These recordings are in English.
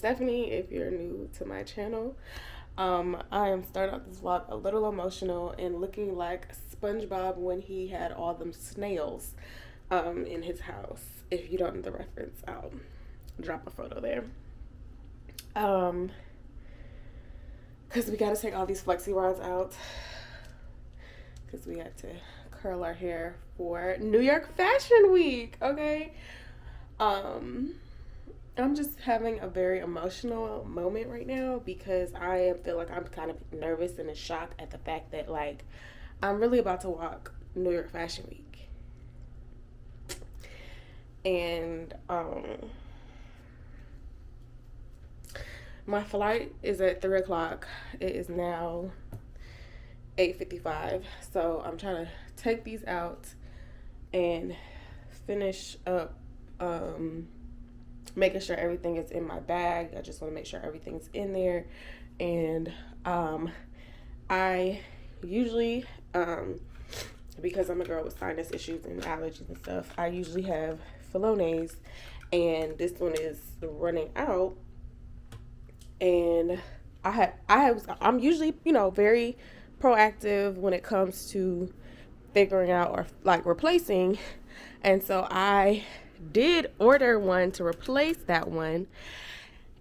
Stephanie, if you're new to my channel. I am starting out this vlog a little emotional and looking like SpongeBob when he had all them snails in his house. If you don't know the reference, I'll drop a photo there. Because we got to take all these flexi rods out because we had to curl our hair for New York Fashion Week, okay? I'm just having a very emotional moment right now because I feel like I'm kind of nervous and in shock at the fact that, like, I'm really about to walk New York Fashion Week. And, my flight is at 3 o'clock. It is now 8:55. So I'm trying to take these out and finish up, making sure everything is in my bag. I just want to make sure everything's in there. And I usually, because I'm a girl with sinus issues and allergies and stuff, I usually have Flonase, and this one is running out. And I'm usually, very proactive when it comes to figuring out or like replacing. And so I did order one to replace that one.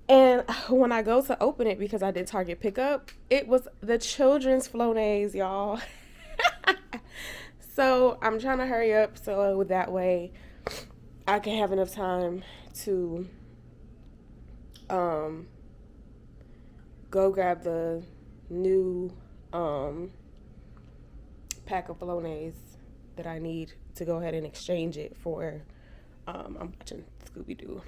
And when I go to open it, because I did Target pickup, it was the children's Flonase, y'all. So I'm trying to hurry up so that way I can have enough time to go grab the new pack of Flonase that I need to go ahead and exchange it for. I'm watching Scooby-Doo.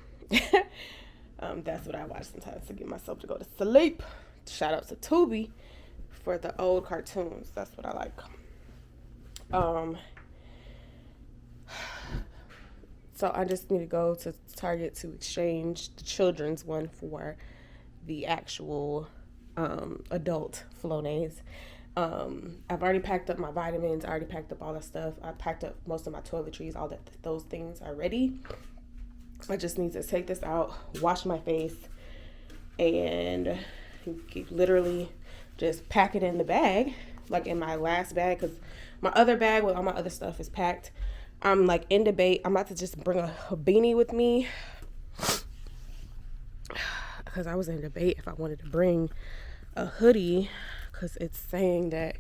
That's what I watch sometimes to get myself to go to sleep. Shout out to Tubi for the old cartoons. That's what I like. So I just need to go to Target to exchange the children's one for the actual adult Flonase. I've already packed up my vitamins. I already packed up all that stuff. I packed up most of my toiletries. All that, those things are ready. I just need to take this out, wash my face, and literally just pack it in the bag, like in my last bag, because my other bag with all my other stuff is packed. I'm like in debate. I'm about to just bring a beanie with me because I was in debate if I wanted to bring a hoodie, because it's saying that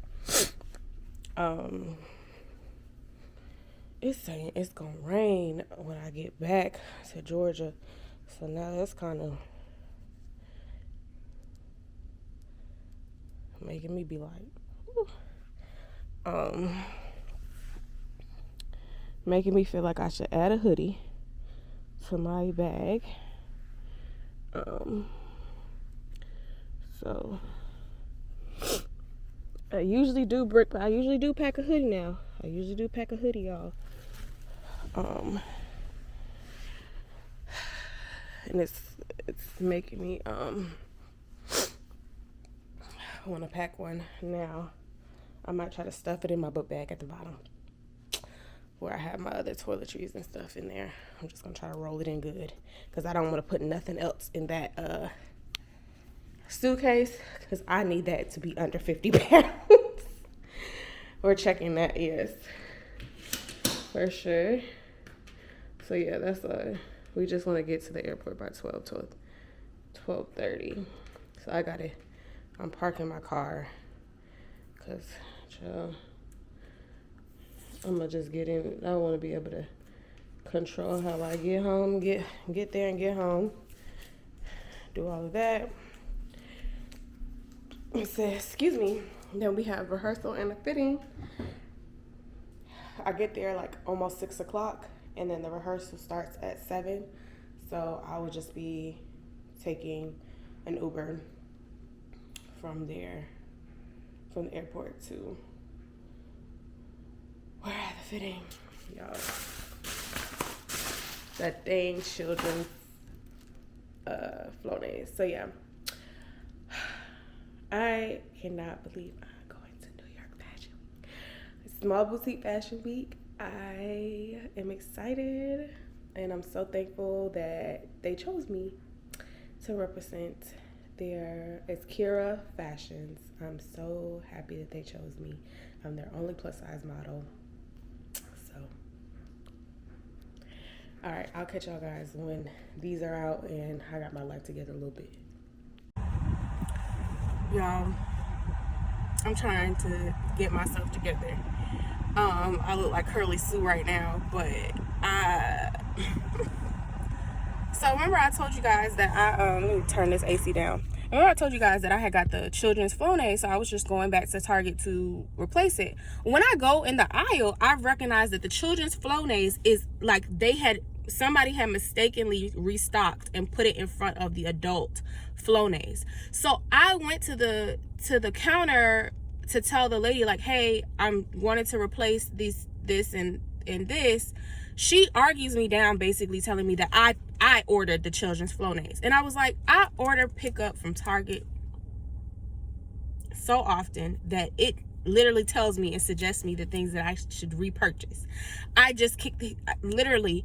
it's saying it's gonna rain when I get back to Georgia. So now that's kind of making me be like, making me feel like I should add a hoodie to my bag. So I usually do pack a hoodie now. I usually do pack a hoodie, y'all. And it's making me want to pack one now. I might try to stuff it in my book bag at the bottom where I have my other toiletries and stuff in there. I'm just gonna try to roll it in good because I don't want to put nothing else in that suitcase, because I need that to be under 50 pounds. We're checking that, yes, for sure. So yeah, that's we just want to get to the airport by 12:30. So I'm parking my car because I'm gonna just get in. I want to be able to control how I get home, get there and get home, do all of that. It says, excuse me. Then we have rehearsal and a fitting. I get there like almost 6 o'clock, and then the rehearsal starts at 7. So I will just be taking an Uber from the airport to where at the fitting, y'all. That dang children's Flonase. So yeah, I cannot believe I'm going to New York Fashion Week. Small Boutique Fashion Week. I am excited, and I'm so thankful that they chose me to represent it's Khira Fashions. I'm so happy that they chose me. I'm their only plus size model. So, all right, I'll catch y'all guys when these are out and I got my life together a little bit. Y'all, I'm trying to get myself together. I look like Curly Sue right now, but so remember I told you guys that let me turn this AC down. Remember I told you guys that I had got the children's Flonase, so I was just going back to Target to replace it. When I go in the aisle, I recognize that the children's Flonase is like somebody had mistakenly restocked and put it in front of the adult Flonase. So I went to the counter to tell the lady, like, hey, I'm wanting to replace this and this. She argues me down, basically telling me that I ordered the children's Flonase. And I was like, I order pickup from Target so often that it literally tells me and suggests me the things that I should repurchase. I just literally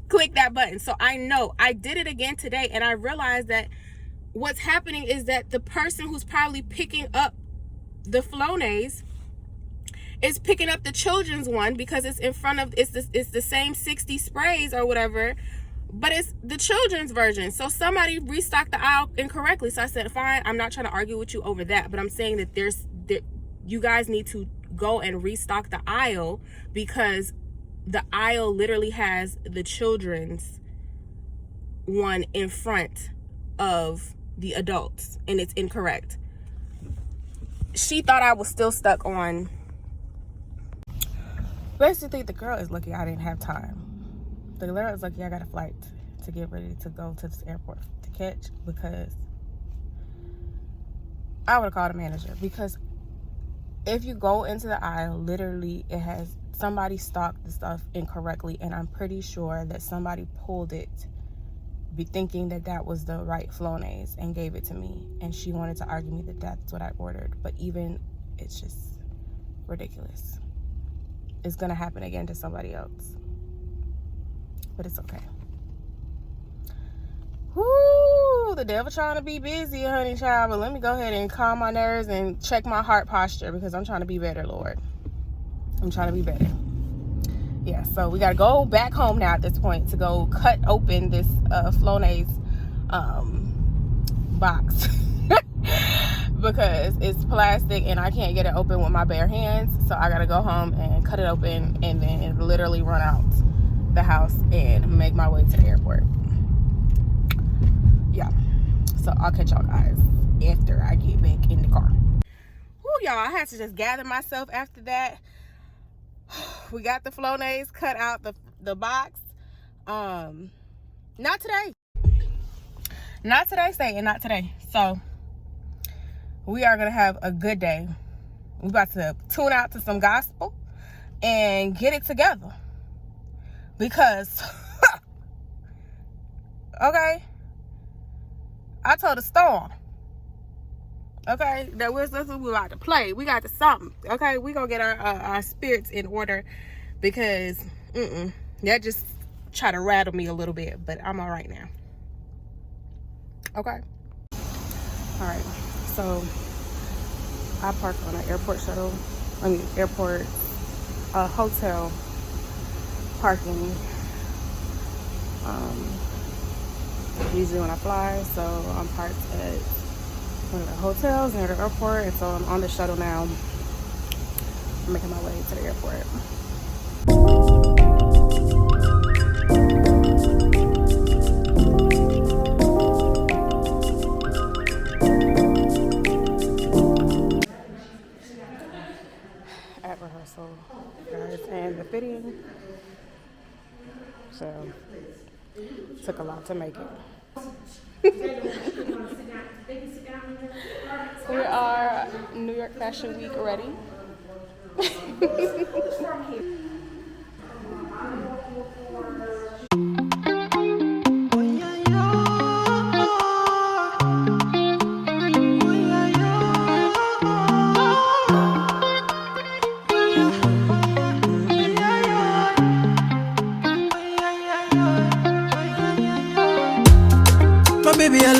click that button. So I know I did it again today, and I realized that what's happening is that the person who's probably picking up the Flonase is picking up the children's one because it's in front of, it's the same 60 sprays or whatever, but it's the children's version. So somebody restocked the aisle incorrectly. So I said, fine, I'm not trying to argue with you over that, but I'm saying that you guys need to go and restock the aisle, because the aisle literally has the children's one in front of the adults, and it's incorrect. She thought I was still stuck on. Basically, the girl is lucky I didn't have time. The girl is lucky I got a flight to get ready to go to this airport to catch, because I would have called a manager. Because if you go into the aisle, literally it has somebody stocked the stuff incorrectly, and I'm pretty sure that somebody pulled it be thinking that was the right Flonase and gave it to me, and she wanted to argue me that that's what I ordered. But even, it's just ridiculous. It's gonna happen again to somebody else, but it's okay. Whoo, the devil trying to be busy, honey child. But let me go ahead and calm my nerves and check my heart posture, because I'm trying to be better, Lord. I'm trying to be better. Yeah, so we gotta go back home now at this point to go cut open this Flonase box because it's plastic and I can't get it open with my bare hands. So I gotta go home and cut it open and then literally run out the house and make my way to the airport. Yeah, so I'll catch y'all guys after I get back in the car. Woo, y'all, I had to just gather myself after that. We got the Flonase cut out the box. Not today, Satan, not today. So we are gonna have a good day. We about to tune out to some gospel and get it together, because okay, I told the storm, okay, that we're about to play. We got to something, okay? We gonna get our spirits in order, because that just try to rattle me a little bit, but I'm all right now. Okay. All right. So I parked on an airport hotel parking. Usually when I fly, so I'm parked at one of the hotels near the airport, and so I'm on the shuttle now. I'm making my way to the airport. At rehearsal, guys, and the fitting. So took a lot to make it. We are New York Fashion Week ready.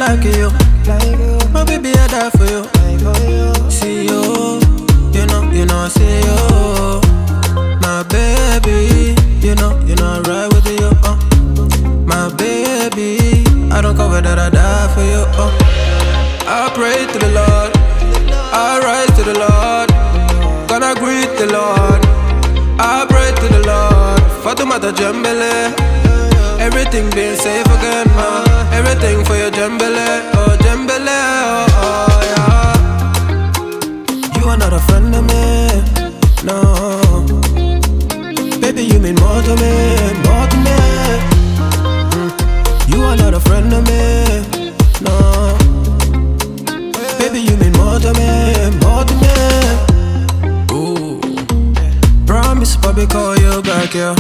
like you. My baby, I die for you. See you, I see you. My baby, I ride with you. My baby, I don't cover that, I die for you. I pray to the Lord, I rise to the Lord, gonna greet the Lord. I pray to the Lord, Fatumata Jambele. Everything being safe again, everything for your Jambele, oh Jambele, oh yeah. You are not a friend of me, no. Baby, you mean more to me, more to me. You are not a friend of me, no. Baby, you mean more to me, more to me. Ooh. Promise, Bobby, call you back, yeah.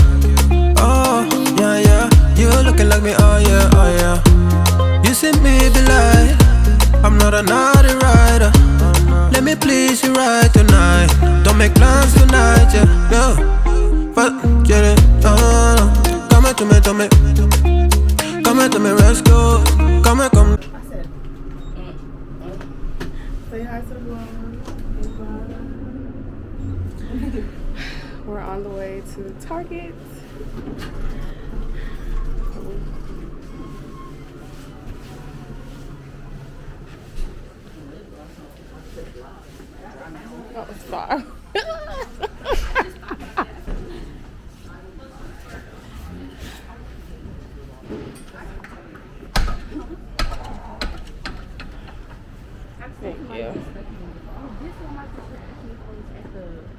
Oh, yeah, yeah. You looking like me, oh, yeah, oh, yeah. You see me be like, I'm not a naughty rider. Let me please you right tonight. Don't make plans tonight, yeah, no. But, get it, no. Come here to me, to me. Come here to me, let's go. Come here, come. Say hi to the vlog. We're on the way to Target. Oh, stop. Thank you.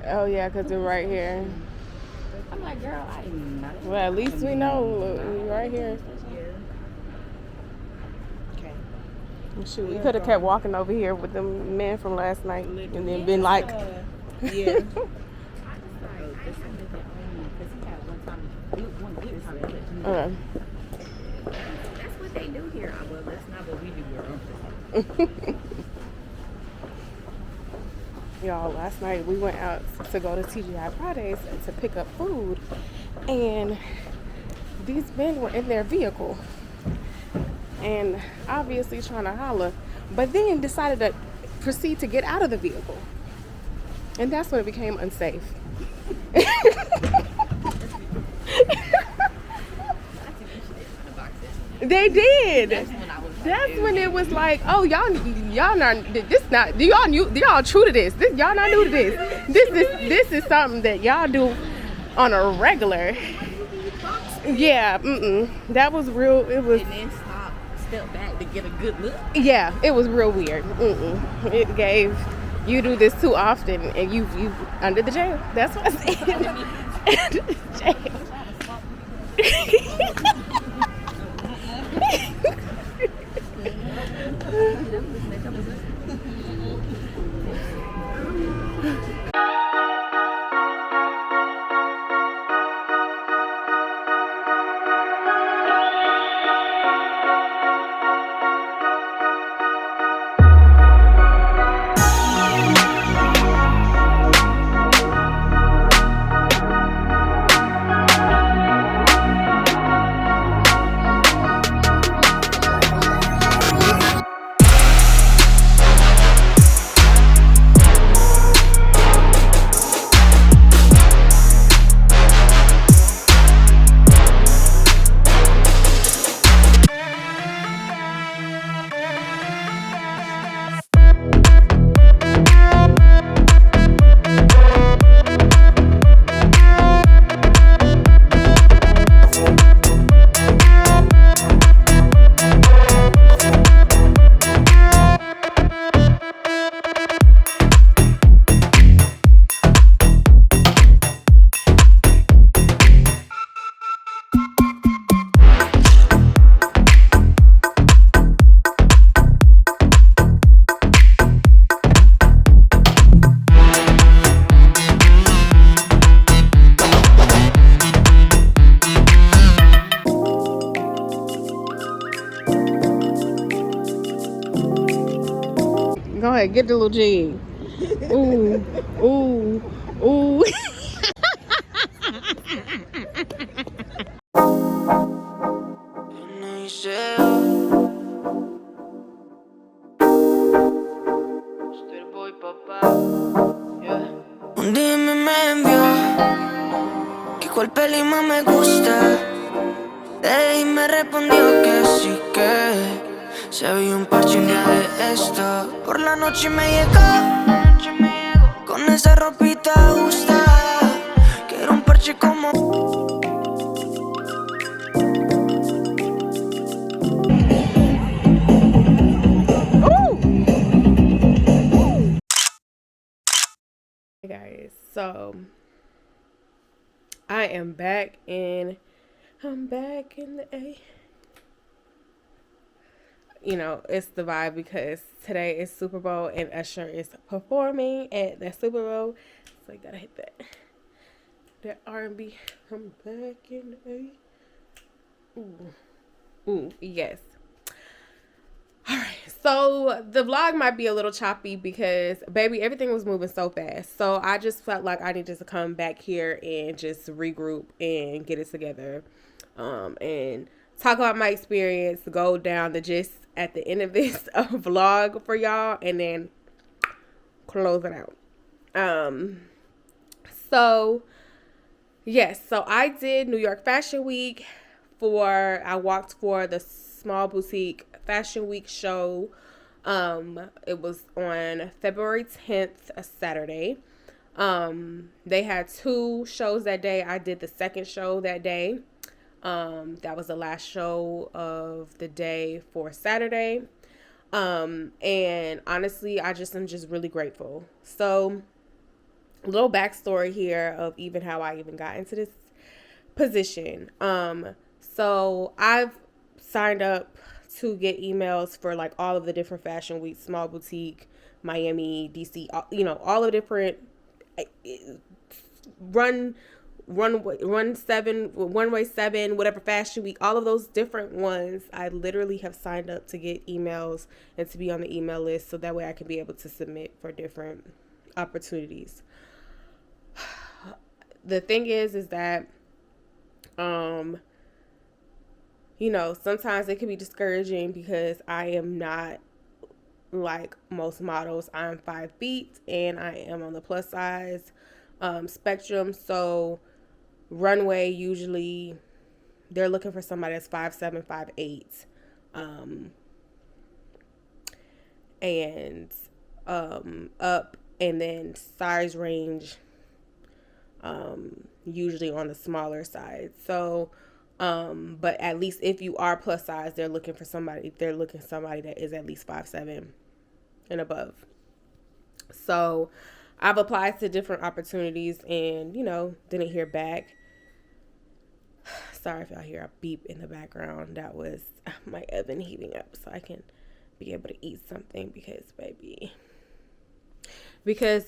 Oh yeah, because we're right here. I'm like, girl, I am not. Well, at least we know we're right here. Okay. Shoot, we could have kept walking over here with them men from last night and then been like, Yeah. okay. That's what they do here. Well, that's not what we do, girl. Y'all, last night we went out to go to TGI Fridays to pick up food, and these men were in their vehicle and obviously trying to holler, but then decided to proceed to get out of the vehicle, and that's when it became unsafe. They did. That's when it was like, oh, y'all not this. Do y'all true to this? Y'all not new to this. This is something that y'all do on a regular. Yeah, that was real. It was. And then step back to get a good look. Yeah, it was real weird. It gave you do this too often, and you under the jail. That's what I said. Under the jail. Go ahead, get the little jig. Ooh, ooh, ooh. Un DM me envió que cuál peli más me gusta. Y me respondió que sí, que se había un parche un día de esto. Por la noche me llegó con esa ropita ajustada, que era un parche como... Hey guys, so I am back and I'm back in the A. You know, it's the vibe because today is Super Bowl and Usher is performing at the Super Bowl. So you gotta hit that R&B. I'm back in the A. Ooh, yes. Alright, so the vlog might be a little choppy because, baby, everything was moving so fast. So I just felt like I needed to come back here and just regroup and get it together. And talk about my experience, go down the gist at the end of this vlog for y'all, and then close it out. So, yes, so I did New York Fashion Week I walked for the Small Boutique Fashion Week show. It was on February 10th, a Saturday. They had 2 shows that day. I did the second show that day. That was the last show of the day for Saturday. And honestly, I'm just really grateful. So, a little backstory here of even how I even got into this position. So I've signed up to get emails for like all of the different fashion weeks, Small Boutique, Miami, DC, all the different runway 7, whatever fashion week, all of those different ones. I literally have signed up to get emails and to be on the email list so that way I can be able to submit for different opportunities. The thing is that sometimes it can be discouraging because I am not like most models. I'm 5 feet and I am on the plus size spectrum. So runway, usually they're looking for somebody that's 5'7", 5'8", and up, and then size range usually on the smaller side. So but at least if you are plus size, they're looking somebody that is at least 5'7" and above. So I've applied to different opportunities and didn't hear back. Sorry if y'all hear a beep in the background. That was my oven heating up so I can be able to eat something because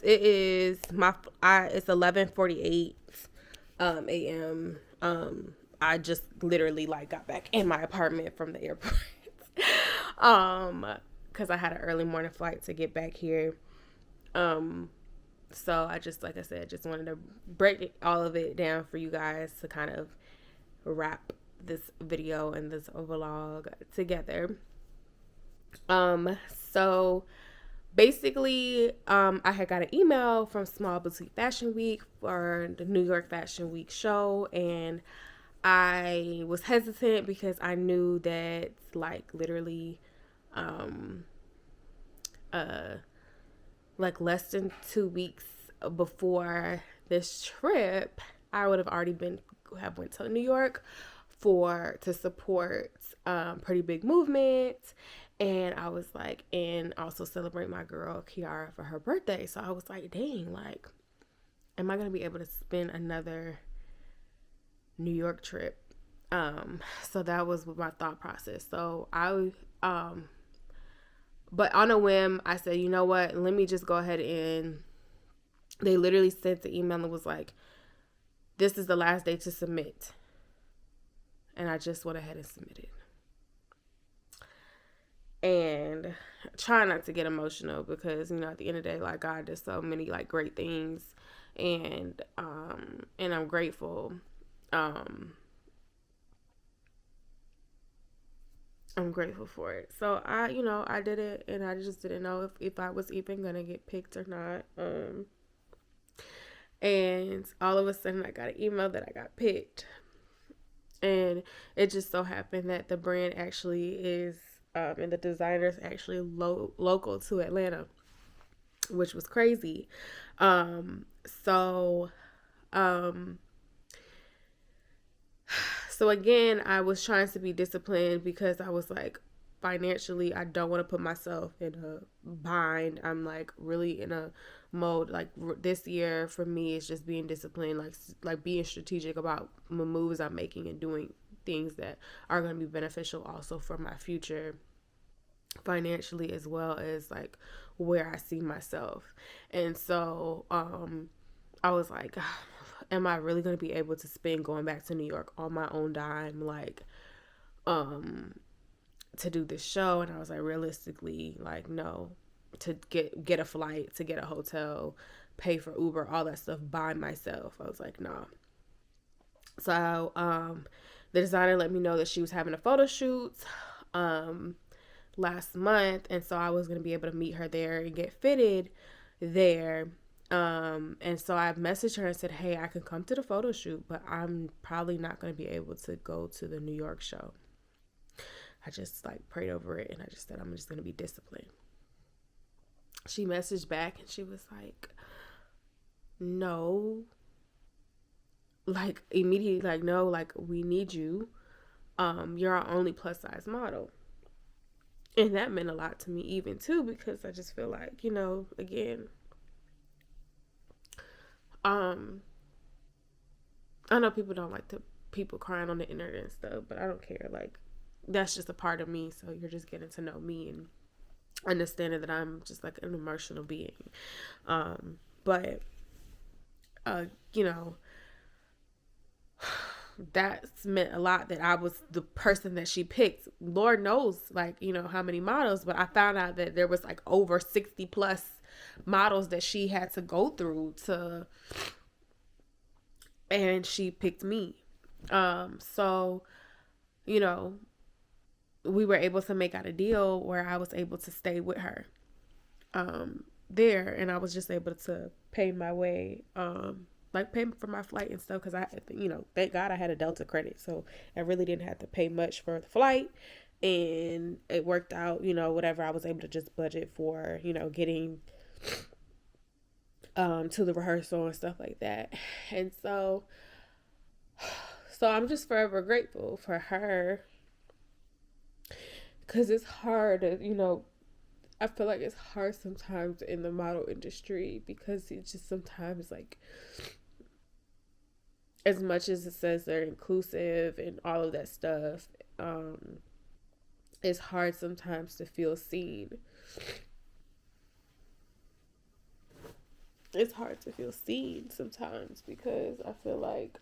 it is it's 11:48 a.m. I just literally got back in my apartment from the airport because I had an early morning flight to get back here. So I just, like I said, just wanted to break all of it down for you guys to kind of wrap this video and this vlog together. So basically, I had got an email from Small Boutique Fashion Week for the New York Fashion Week show, and I was hesitant because I knew that literally less than 2 weeks before this trip, I would have already went to New York to support Pretty Big Movement, and I was and also celebrate my girl Khira for her birthday. So I was like, dang, am I gonna be able to spend another New York trip? So that was my thought process. So but on a whim, I said, you know what, let me just go ahead, and they literally sent the email and was like, this is the last day to submit. And I just went ahead and submitted. And try not to get emotional because, at the end of the day, God does so many great things, and I'm grateful. I'm grateful for it. So I did it, and I just didn't know if I was even gonna get picked or not. And all of a sudden I got an email that I got picked. And it just so happened that the brand actually is, and the designer's actually local to Atlanta, which was crazy. Um, so, um, so again, I was trying to be disciplined because I was like, financially, I don't want to put myself in a bind. I'm like really in a mode like this year for me is just being disciplined, like being strategic about the moves I'm making and doing things that are going to be beneficial also for my future financially, as well as like where I see myself. And so I was like, am I really going to be able to spend going back to New York on my own dime, like to do this show? And I was like, realistically, like, no, to get a flight, to get a hotel, pay for Uber, all that stuff by myself. I was like, no. So the designer let me know that she was having a photo shoot last month, and so I was going to be able to meet her there and get fitted there. And so I messaged her and said, hey, I can come to the photo shoot, but I'm probably not going to be able to go to the New York show. I just like prayed over it and I just said, I'm just going to be disciplined. She messaged back and she was like, no, like immediately, like, no, like we need you. You're our only plus size model. And that meant a lot to me even too, because I just feel like, you know, again, I know people don't like people crying on the internet and stuff, but I don't care. Like, that's just a part of me. So you're just getting to know me and understanding that I'm just like an emotional being. But you know, that's meant a lot that I was the person that she picked. Lord knows, like, you know, how many models, but I found out that there was like over 60 plus models that she had to go through and she picked me. So, you know, we were able to make out a deal where I was able to stay with her there, and I was just able to pay my way, like pay for my flight and stuff, because I, you know, thank God I had a Delta credit, so I really didn't have to pay much for the flight, and it worked out, you know, whatever. I was able to just budget for, you know, getting to the rehearsal and stuff like that. And so I'm just forever grateful for her, because it's hard, you know, I feel like it's hard sometimes in the model industry, because it's just sometimes like, as much as it says they're inclusive and all of that stuff, it's hard sometimes to feel seen. It's hard to feel seen sometimes, because I feel like,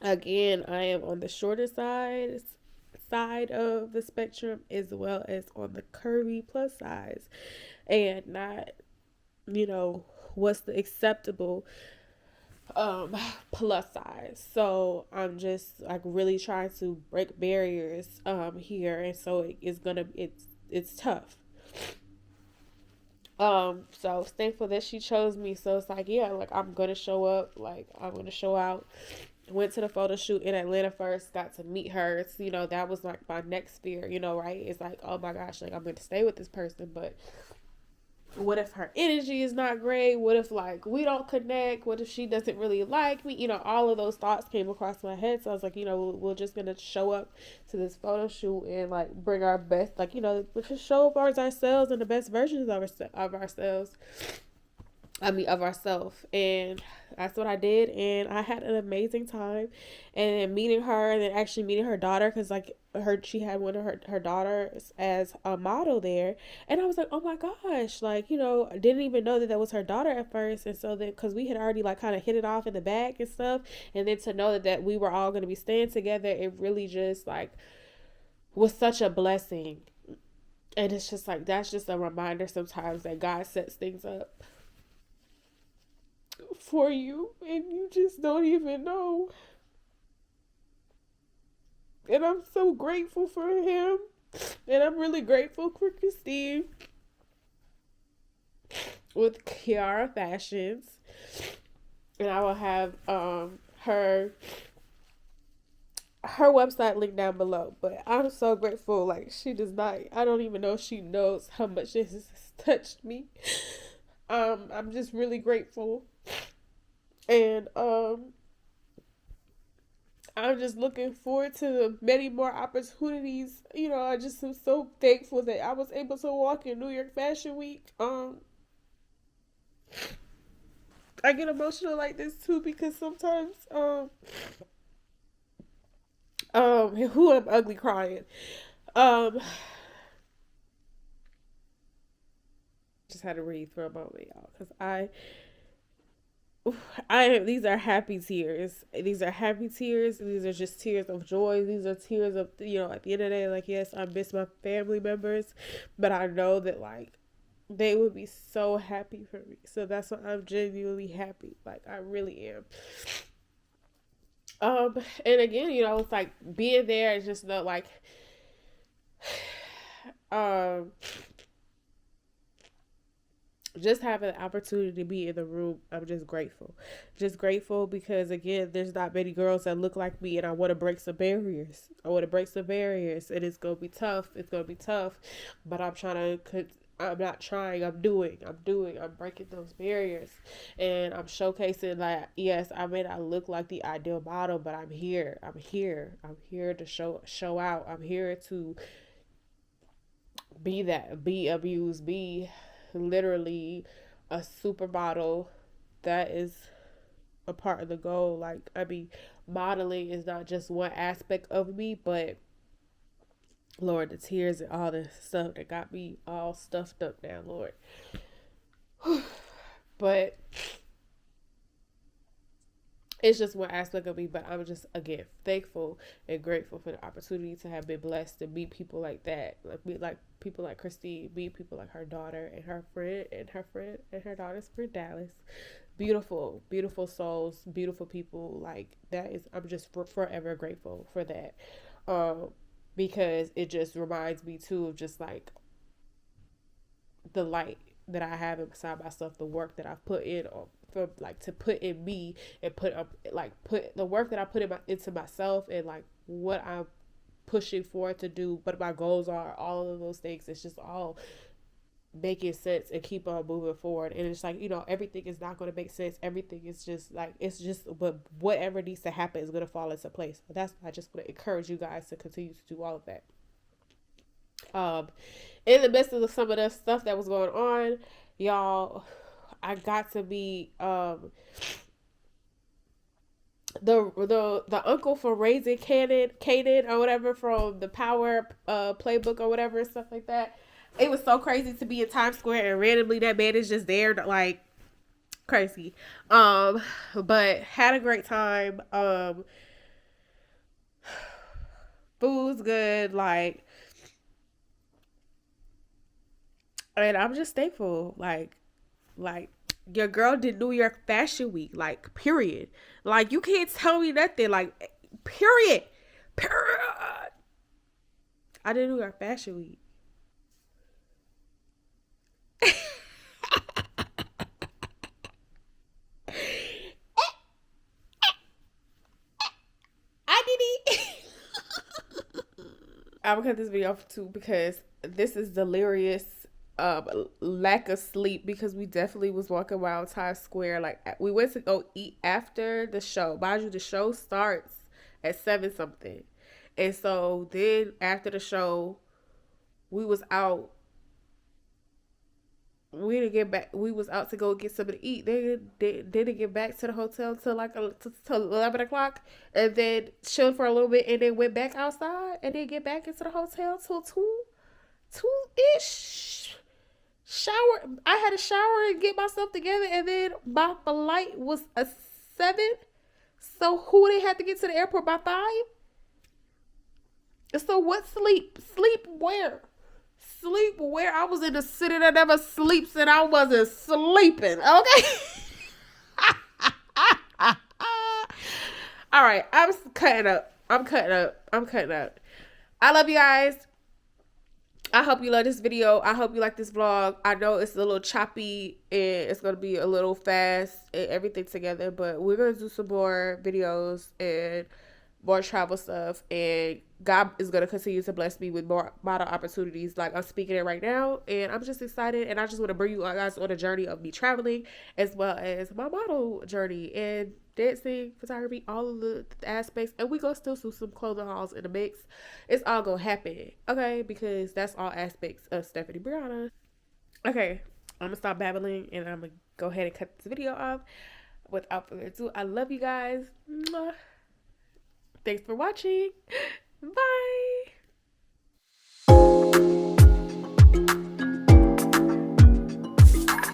again, I am on the shorter side of the spectrum, as well as on the curvy plus size, and not, you know, what's the acceptable plus size. So I'm just like really trying to break barriers here, and so it's tough. So I was thankful that she chose me. So it's like, yeah, like I'm gonna show up, like I'm gonna show out. Went to the photo shoot in Atlanta first, got to meet her. It's, you know, that was like my next fear, you know, right? It's like, oh my gosh, like I'm going to stay with this person, but what if her energy is not great? What if like we don't connect? What if she doesn't really like me? You know, all of those thoughts came across my head. So I was like, you know, we're just going to show up to this photo shoot and like bring our best, like, you know, we'll just show up as ourselves and the best versions of ourselves. Of ourselves. And that's what I did, and I had an amazing time. And then meeting her, and then actually meeting her daughter, because like she had one of her daughters as a model there, and I was like, oh my gosh, like, you know, I didn't even know that was her daughter at first. And so then, because we had already like kind of hit it off in the back and stuff, and then to know that we were all going to be staying together, it really just like was such a blessing. And it's just like, that's just a reminder sometimes that God sets things up for you and you just don't even know. And I'm so grateful for him, and I'm really grateful for Christine. with Khira Fashions, and I will have her website linked down below. But I'm so grateful. Like, she does not. I don't even know if she knows how much this has touched me. I'm just really grateful, and I'm just looking forward to many more opportunities. You know, I just am so thankful that I was able to walk in New York Fashion Week. I get emotional like this too because sometimes who I'm ugly crying. Um just had to breathe for a moment, y'all, because these are happy tears. These are happy tears. These are just tears of joy. These are tears of, you know, at the end of the day, like, yes, I miss my family members, but I know that, like, they would be so happy for me. So that's why I'm genuinely happy. Like, I really am. And again, you know, it's like being there is just not like, just having the opportunity to be in the room, I'm just grateful. Just grateful because, again, there's not many girls that look like me, and I want to break some barriers. And it's going to be tough. It's going to be tough, but I'm not trying. I'm doing. I'm breaking those barriers, and I'm showcasing that, yes, I may not look like the ideal model, but I'm here. I'm here to show out. I'm here to be abused, be literally a supermodel. That is a part of the goal. Like, I mean, modeling is not just one aspect of me, but Lord, the tears and all the stuff that got me all stuffed up now, Lord. But it's just one aspect of me, but I'm just, again, thankful and grateful for the opportunity to have been blessed to meet people like that. Like people like Christine, meet people like her daughter and her friend and her daughter's friend Dallas. Beautiful, beautiful souls, beautiful people. Like, that is, I'm just forever grateful for that. Because it just reminds me too of just like the light that I have inside myself, the work that I've put in for, like, to put in me and put the work that I put into myself, and like what I'm pushing forward to do, what my goals are, all of those things. It's just all making sense and keep on moving forward. And it's like, you know, everything is not going to make sense. Everything is just like, but whatever needs to happen is going to fall into place. But that's why I just want to encourage you guys to continue to do all of that. In the midst of some of the stuff that was going on, y'all, I got to be the uncle for raising Kaden or whatever from the Power playbook or whatever and stuff like that. It was so crazy to be in Times Square and randomly that man is just there, like, crazy. But had a great time. Food's good, like, and I'm just thankful, like your girl did New York Fashion Week, like, period. Like, you can't tell me nothing, like, period. I did New York Fashion Week. I'm gonna cut this video off too because this is delirious lack of sleep, because we definitely was walking around Times Square. Like, we went to go eat after the show. Mind you, the show starts at 7 something. And so then after the show, we was out. We didn't get back. We was out to go get something to eat. They didn't get back to the hotel till like till 11 o'clock, and then chilled for a little bit, and then went back outside, and then get back into the hotel till 2-ish. Shower. I had a shower and get myself together, and then my flight was a 7. So who they had to get to the airport by 5? So what sleep? Sleep where? Sleep where? I was in the city that never sleeps, and I wasn't sleeping. Okay. All right. I'm cutting up. I love you guys. I hope you love this video. I hope you like this vlog. I know it's a little choppy and it's going to be a little fast and everything together, but we're going to do some more videos and more travel stuff, and God is going to continue to bless me with more model opportunities like I'm speaking it right now, and I'm just excited, and I just want to bring you guys on a journey of me traveling as well as my model journey and dancing, photography, all of the aspects, and we gonna still do some clothing hauls in the mix. It's all gonna happen, okay, because that's all aspects of Stephanie Briana. Okay, I'm gonna stop babbling and I'm gonna go ahead and cut this video off. Without further ado, I love you guys. Mwah. Thanks for watching. Bye.